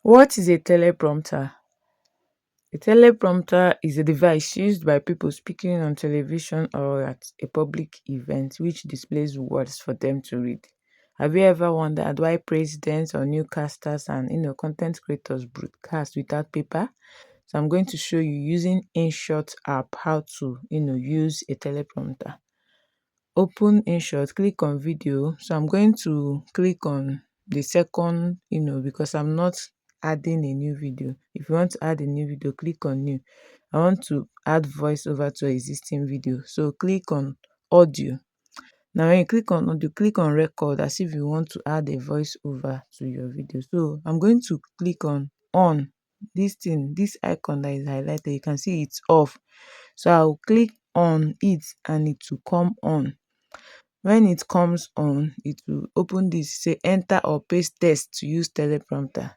What is a teleprompter? A teleprompter is a device used by people speaking on television or at a public event which displays words for them to read. Have you ever wondered why presidents or newscasters and content creators broadcast without paper? So I'm going to show you using InShot app how to use a teleprompter. Open InShot, click on video. So I'm going to click on the second, because I'm not adding a new video. If you want to add a new video, click on new. I want to add voiceover to existing video. So click on audio. Now when you click on audio, click on record as if you want to add a voiceover to your video. So I'm going to click on this thing, this icon that is highlighted. You can see it's off. So I'll click on it and it will come on. When it comes on, it will open this, say enter or paste text to use teleprompter.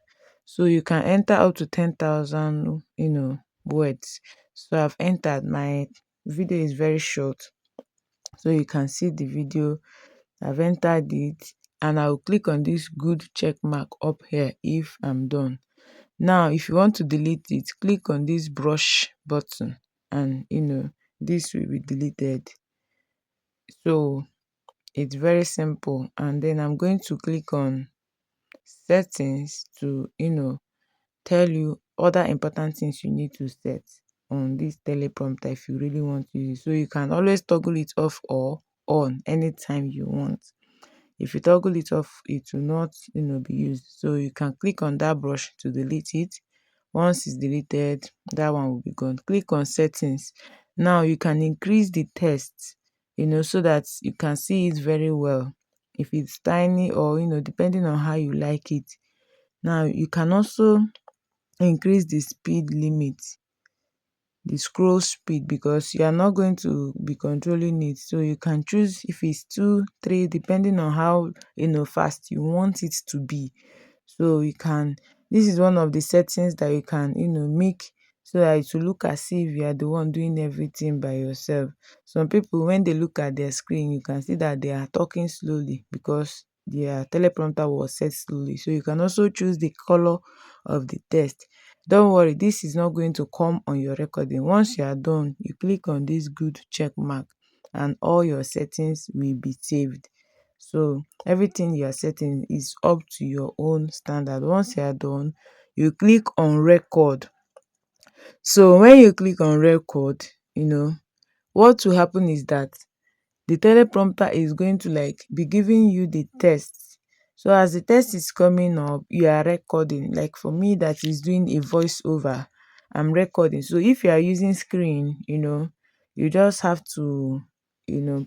So you can enter up to 10,000 words. So I've entered. My video is very short, so you can see the video. I've entered it and I'll click on this good check mark up here if I'm done. Now if you want to delete it, click on this brush button and this will be deleted. So it's very simple. And then I'm going to click on settings to tell you other important things you need to set on this teleprompter if you really want to use it. So you can always toggle it off or on anytime you want. If you toggle it off, it will not be used. So you can click on that brush to delete it. Once it's deleted, that one will be gone. Click on settings. Now you can increase the text so that you can see it very well. If it's tiny or depending on how you like it. Now you can also increase the speed limit, the scroll speed, because you are not going to be controlling it. So you can choose if it's 2, 3, depending on how fast you want it to be. So you can, this is one of the settings that you can make so that it will look as if you are the one doing everything by yourself. Some people, when they look at their screen, you can see that they are talking slowly because their teleprompter was set slowly. So you can also choose the color of the text. Don't worry, this is not going to come on your recording. Once you are done, you click on this good check mark and all your settings will be saved. So everything you are setting is up to your own standard. Once you are done, you click on record. So when you click on record, what will happen is that the teleprompter is going to be giving you the text. So as the text is coming up, you are recording. Like for me that is doing a voiceover, I'm recording. So if you are using screen, you just have to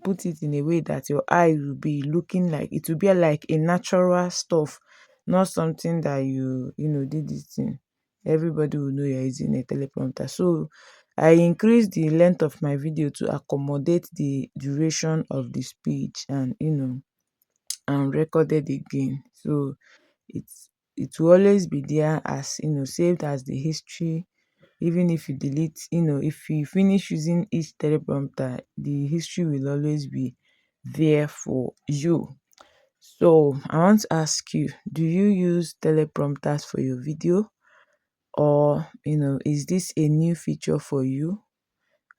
put it in a way that your eye will be looking like, it will be like a natural stuff, not something that you did this thing. Everybody will know you're using a teleprompter. So I increased the length of my video to accommodate the duration of the speech and and recorded again. So it will always be there as saved as the history. Even if you delete, if you finish using each teleprompter, the history will always be there for you. So I want to ask you, do you use teleprompters for your video, or is this a new feature for you?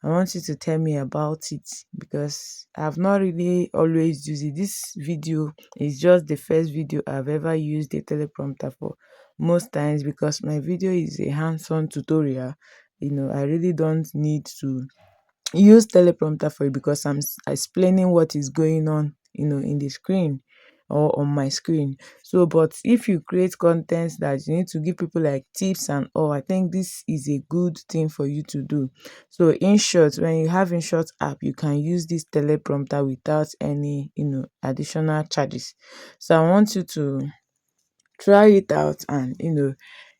I want you to tell me about it because I've not really always used it. This video is just the first video I've ever used a teleprompter for. Most times, because my video is a hands-on tutorial, I really don't need to use teleprompter for it because I'm explaining what is going on in the screen or on my screen. So but if you create content that you need to give people like tips and all, I think this is a good thing for you to do. So InShot, when you have InShot app, you can use this teleprompter without any additional charges. So I want you to try it out and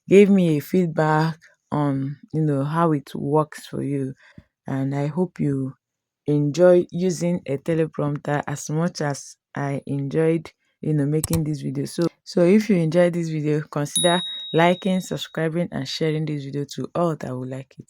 give me a feedback on how it works for you. And I hope you enjoy using a teleprompter as much as I enjoyed making this video. So if you enjoyed this video, consider liking, subscribing and sharing this video to all that would like it.